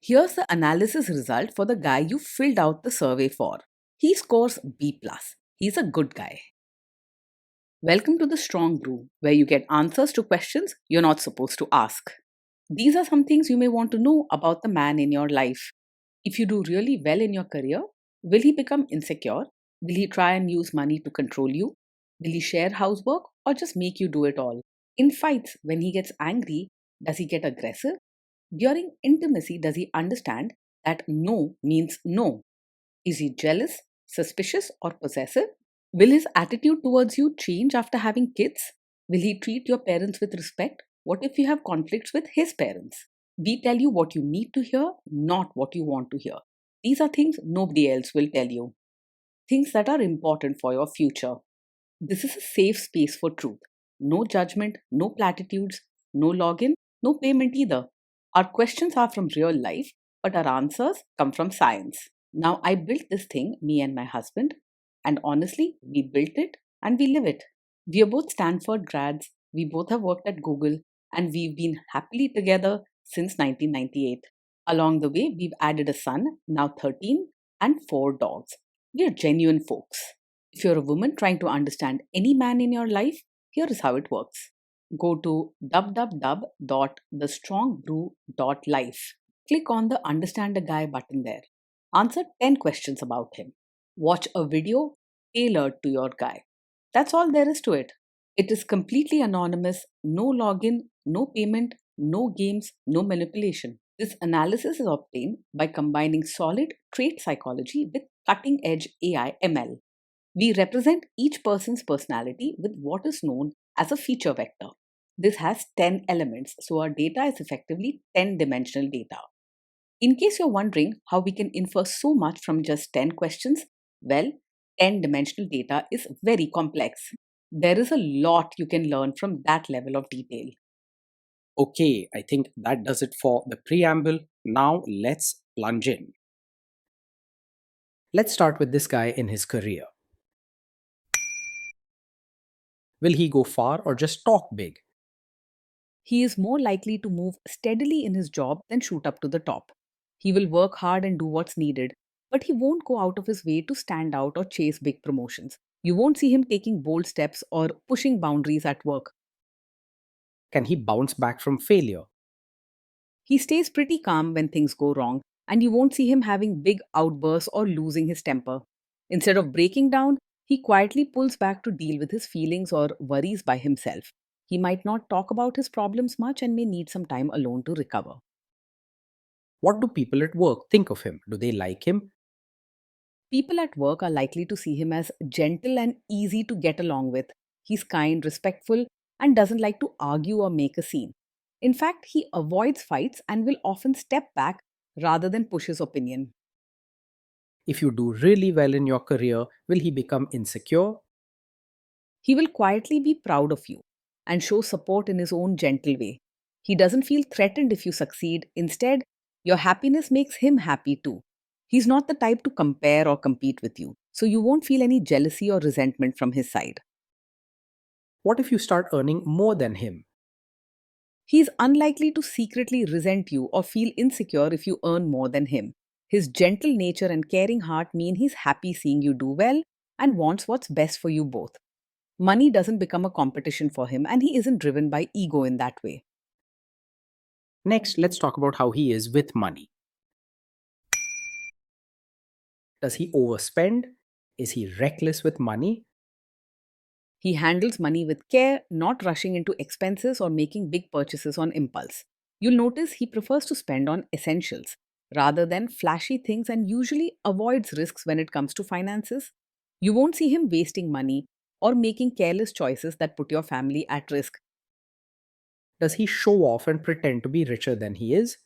Here's the analysis result for the guy you filled out the survey for. He scores B+. He's a good guy. Welcome to the Strong Brew, where you get answers to questions you're not supposed to ask. These are some things you may want to know about the man in your life. If you do really well in your career, will he become insecure? Will he try and use money to control you? Will he share housework or just make you do it all? In fights, when he gets angry, does he get aggressive? During intimacy, does he understand that no means no? Is he jealous, suspicious, or possessive? Will his attitude towards you change after having kids? Will he treat your parents with respect? What if you have conflicts with his parents? We tell you what you need to hear, not what you want to hear. These are things nobody else will tell you. Things that are important for your future. This is a safe space for truth. No judgment, no platitudes, no login, no payment either. Our questions are from real life, but our answers come from science. Now, I built this thing, me and my husband, and honestly, we built it and we live it. We are both Stanford grads, we both have worked at Google, and we've been happily together since 1998. Along the way, we've added a son, now 13, and 4 dogs. We are genuine folks. If you're a woman trying to understand any man in your life, here is how it works. Go to www.thestrongbrew.life. Click on the Understand a Guy button there. Answer 10 questions about him. Watch a video tailored to your guy. That's all there is to it. It is completely anonymous, no login, no payment, no games, no manipulation. This analysis is obtained by combining solid trait psychology with cutting edge AI ML. We represent each person's personality with what is known as a feature vector. This has 10 elements, so our data is effectively 10-dimensional data. In case you're wondering how we can infer so much from just 10 questions, well, 10-dimensional data is very complex. There is a lot you can learn from that level of detail. Okay, I think that does it for the preamble. Now let's plunge in. Let's start with this guy in his career. Will he go far or just talk big? He is more likely to move steadily in his job than shoot up to the top. He will work hard and do what's needed, but he won't go out of his way to stand out or chase big promotions. You won't see him taking bold steps or pushing boundaries at work. Can he bounce back from failure? He stays pretty calm when things go wrong, and you won't see him having big outbursts or losing his temper. Instead of breaking down, he quietly pulls back to deal with his feelings or worries by himself. He might not talk about his problems much and may need some time alone to recover. What do people at work think of him? Do they like him? People at work are likely to see him as gentle and easy to get along with. He's kind, respectful, and doesn't like to argue or make a scene. In fact, he avoids fights and will often step back rather than push his opinion. If you do really well in your career, will he become insecure? He will quietly be proud of you and show support in his own gentle way. He doesn't feel threatened if you succeed. Instead, your happiness makes him happy too. He's not the type to compare or compete with you, so you won't feel any jealousy or resentment from his side. What if you start earning more than him? He's unlikely to secretly resent you or feel insecure if you earn more than him. His gentle nature and caring heart mean he's happy seeing you do well and wants what's best for you both. Money doesn't become a competition for him, and he isn't driven by ego in that way. Next, let's talk about how he is with money. Does he overspend? Is he reckless with money? He handles money with care, not rushing into expenses or making big purchases on impulse. You'll notice he prefers to spend on essentials rather than flashy things and usually avoids risks when it comes to finances. You won't see him wasting money or making careless choices that put your family at risk. Does he show off and pretend to be richer than he is?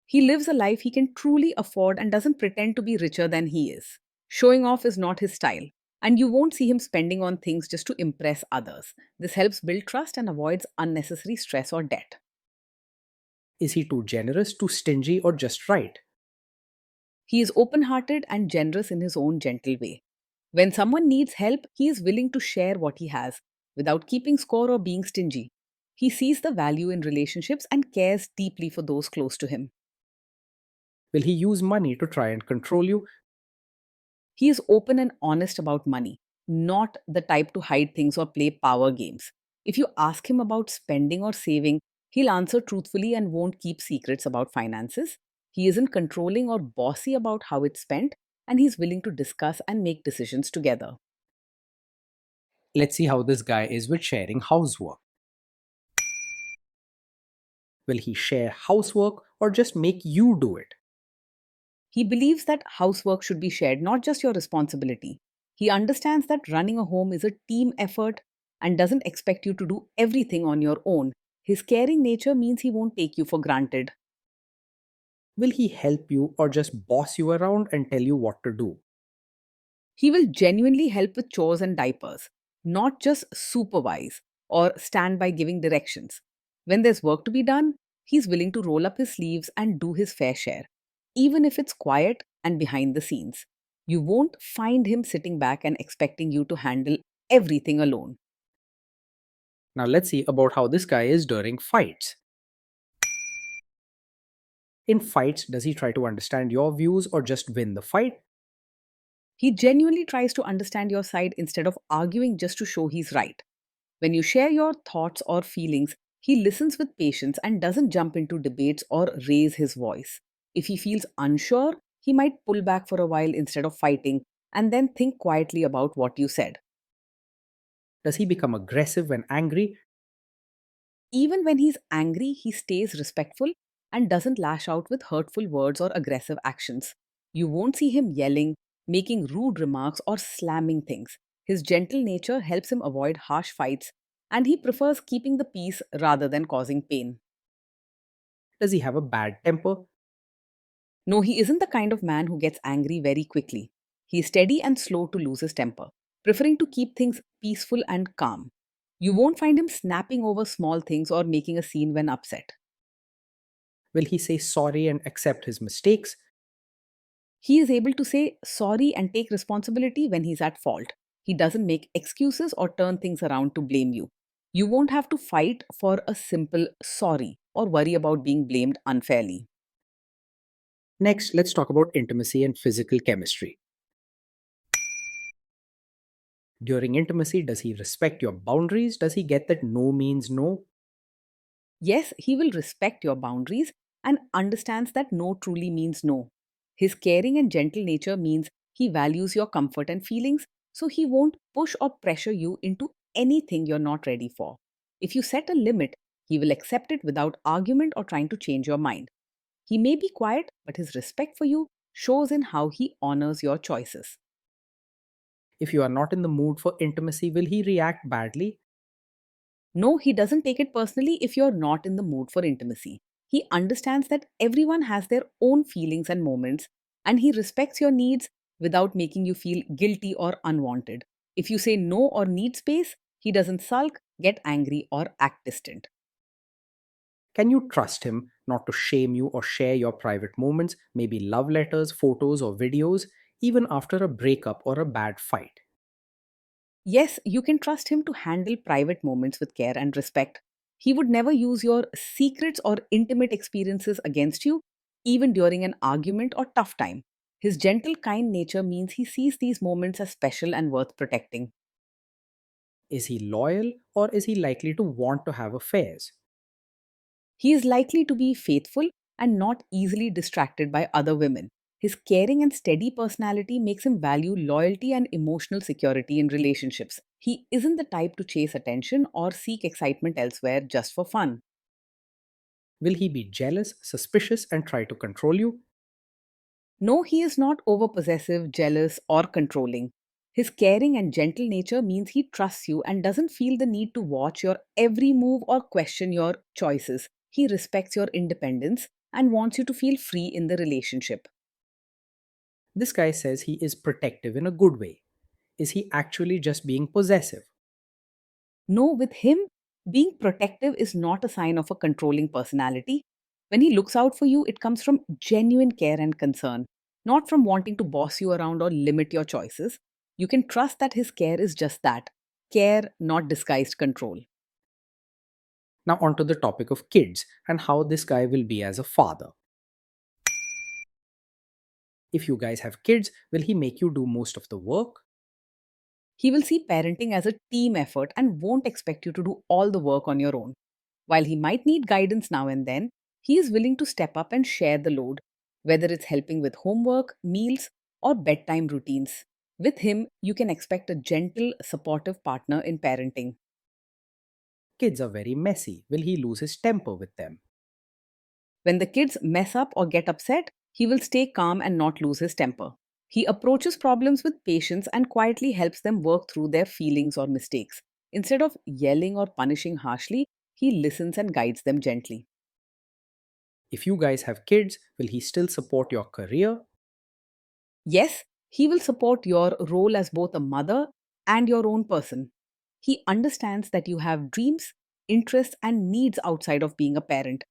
He lives a life he can truly afford and doesn't pretend to be richer than he is. Showing off is not his style, and you won't see him spending on things just to impress others. This helps build trust and avoids unnecessary stress or debt. Is he too generous, too stingy, or just right? He is open hearted and generous in his own gentle way. When someone needs help, he is willing to share what he has without keeping score or being stingy. He sees the value in relationships and cares deeply for those close to him. Will he use money to try and control you? He is open and honest about money, not the type to hide things or play power games. If you ask him about spending or saving, he'll answer truthfully and won't keep secrets about finances. He isn't controlling or bossy about how it's spent, and he's willing to discuss and make decisions together. Let's see how this guy is with sharing housework. Will he share housework or just make you do it? He believes that housework should be shared, not just your responsibility. He understands that running a home is a team effort and doesn't expect you to do everything on your own. His caring nature means he won't take you for granted. Will he help you or just boss you around and tell you what to do? He will genuinely help with chores and diapers, not just supervise or stand by giving directions. When there's work to be done, he's willing to roll up his sleeves and do his fair share, even if it's quiet and behind the scenes. You won't find him sitting back and expecting you to handle everything alone. Now let's see about how this guy is during fights. In fights, does he try to understand your views or just win the fight? He genuinely tries to understand your side instead of arguing just to show he's right. When you share your thoughts or feelings, he listens with patience and doesn't jump into debates or raise his voice. If he feels unsure, he might pull back for a while instead of fighting and then think quietly about what you said. Does he become aggressive when angry? Even when he's angry, he stays respectful and doesn't lash out with hurtful words or aggressive actions. You won't see him yelling, making rude remarks, or slamming things. His gentle nature helps him avoid harsh fights, and he prefers keeping the peace rather than causing pain. Does he have a bad temper? No, he isn't the kind of man who gets angry very quickly. He's steady and slow to lose his temper, preferring to keep things peaceful and calm. You won't find him snapping over small things or making a scene when upset. Will he say sorry and accept his mistakes? He is able to say sorry and take responsibility when he's at fault. He doesn't make excuses or turn things around to blame you. You won't have to fight for a simple sorry or worry about being blamed unfairly. Next, let's talk about intimacy and physical chemistry. During intimacy, does he respect your boundaries? Does he get that no means no? Yes, he will respect your boundaries and understands that no truly means no. His caring and gentle nature means he values your comfort and feelings, so he won't push or pressure you into anything you're not ready for. If you set a limit, he will accept it without argument or trying to change your mind. He may be quiet, but his respect for you shows in how he honors your choices. If you are not in the mood for intimacy, will he react badly? No, he doesn't take it personally if you're not in the mood for intimacy. He understands that everyone has their own feelings and moments, and he respects your needs without making you feel guilty or unwanted. If you say no or need space, he doesn't sulk, get angry, or act distant. Can you trust him not to shame you or share your private moments, maybe love letters, photos, or videos, even after a breakup or a bad fight? Yes, you can trust him to handle private moments with care and respect. He would never use your secrets or intimate experiences against you, even during an argument or tough time. His gentle, kind nature means he sees these moments as special and worth protecting. Is he loyal or is he likely to want to have affairs? He is likely to be faithful and not easily distracted by other women. His caring and steady personality makes him value loyalty and emotional security in relationships. He isn't the type to chase attention or seek excitement elsewhere just for fun. Will he be jealous, suspicious, and try to control you? No, he is not overpossessive, jealous, or controlling. His caring and gentle nature means he trusts you and doesn't feel the need to watch your every move or question your choices. He respects your independence and wants you to feel free in the relationship. This guy says he is protective in a good way. Is he actually just being possessive? No, with him, being protective is not a sign of a controlling personality. When he looks out for you, it comes from genuine care and concern, not from wanting to boss you around or limit your choices. You can trust that his care is just that care, not disguised control. Now, onto the topic of kids and how this guy will be as a father. If you guys have kids, will he make you do most of the work? He will see parenting as a team effort and won't expect you to do all the work on your own. While he might need guidance now and then, he is willing to step up and share the load, whether it's helping with homework, meals, or bedtime routines. With him, you can expect a gentle, supportive partner in parenting. Kids are very messy. Will he lose his temper with them? When the kids mess up or get upset, he will stay calm and not lose his temper. He approaches problems with patience and quietly helps them work through their feelings or mistakes. Instead of yelling or punishing harshly, he listens and guides them gently. If you guys have kids, will he still support your career? Yes, he will support your role as both a mother and your own person. He understands that you have dreams, interests, and needs outside of being a parent.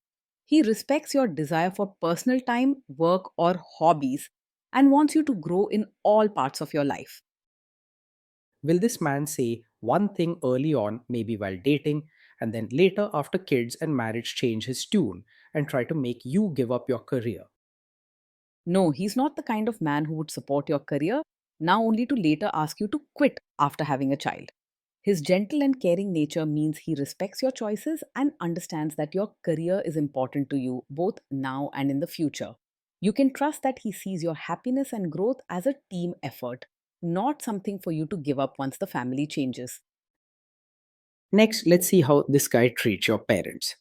He respects your desire for personal time, work, or hobbies and wants you to grow in all parts of your life. Will this man say one thing early on, maybe while dating, and then later after kids and marriage change his tune and try to make you give up your career? No, he's not the kind of man who would support your career, now only to later ask you to quit after having a child. His gentle and caring nature means he respects your choices and understands that your career is important to you both now and in the future. You can trust that he sees your happiness and growth as a team effort, not something for you to give up once the family changes. Next, let's see how this guy treats your parents.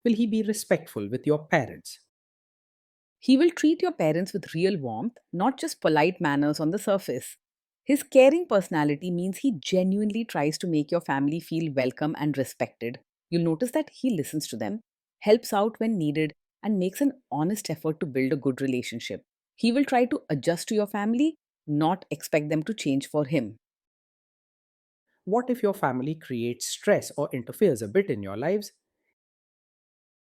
Will he be respectful with your parents? He will treat your parents with real warmth, not just polite manners on the surface. His caring personality means he genuinely tries to make your family feel welcome and respected. You'll notice that he listens to them, helps out when needed, and makes an honest effort to build a good relationship. He will try to adjust to your family, not expect them to change for him. What if your family creates stress or interferes a bit in your lives?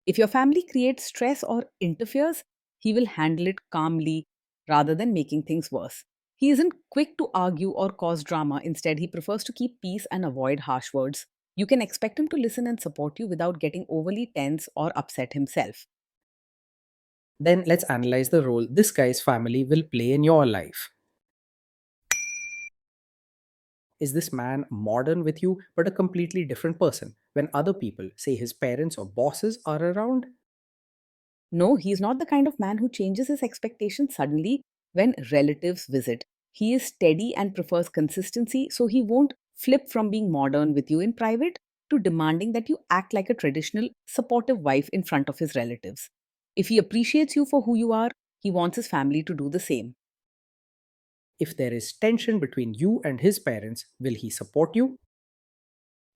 If your family creates stress or interferes, he will handle it calmly rather than making things worse. He isn't quick to argue or cause drama. Instead, he prefers to keep peace and avoid harsh words. You can expect him to listen and support you without getting overly tense or upset himself. Then let's analyze the role this guy's family will play in your life. Is this man modern with you but a completely different person when other people, say his parents or bosses, are around? No, he's not the kind of man who changes his expectations suddenly when relatives visit. He is steady and prefers consistency, so he won't flip from being modern with you in private to demanding that you act like a traditional, supportive wife in front of his relatives. If he appreciates you for who you are, he wants his family to do the same. If there is tension between you and his parents, will he support you?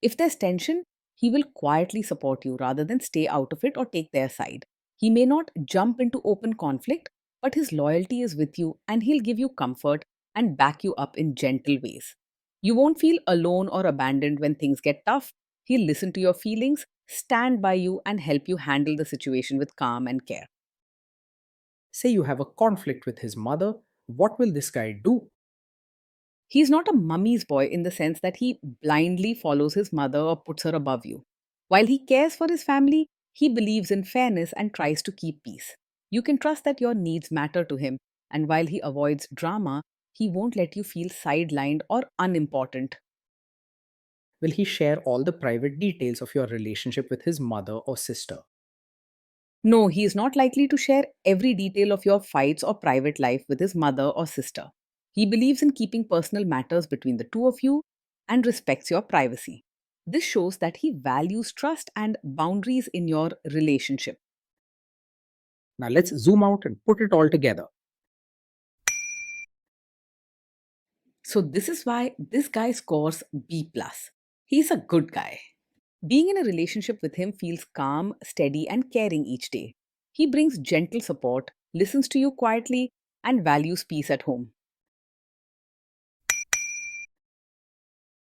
If there's tension, he will quietly support you rather than stay out of it or take their side. He may not jump into open conflict, but his loyalty is with you and he'll give you comfort and back you up in gentle ways. You won't feel alone or abandoned when things get tough. He'll listen to your feelings, stand by you, and help you handle the situation with calm and care. Say you have a conflict with his mother, what will this guy do? He's not a mummy's boy in the sense that he blindly follows his mother or puts her above you. While he cares for his family, he believes in fairness and tries to keep peace. You can trust that your needs matter to him, and while he avoids drama, he won't let you feel sidelined or unimportant. Will he share all the private details of your relationship with his mother or sister? No, he is not likely to share every detail of your fights or private life with his mother or sister. He believes in keeping personal matters between the two of you and respects your privacy. This shows that he values trust and boundaries in your relationship. Now let's zoom out and put it all together. So this is why this guy scores B plus. He's a good guy. Being in a relationship with him feels calm, steady, and caring each day. He brings gentle support, listens to you quietly, and values peace at home.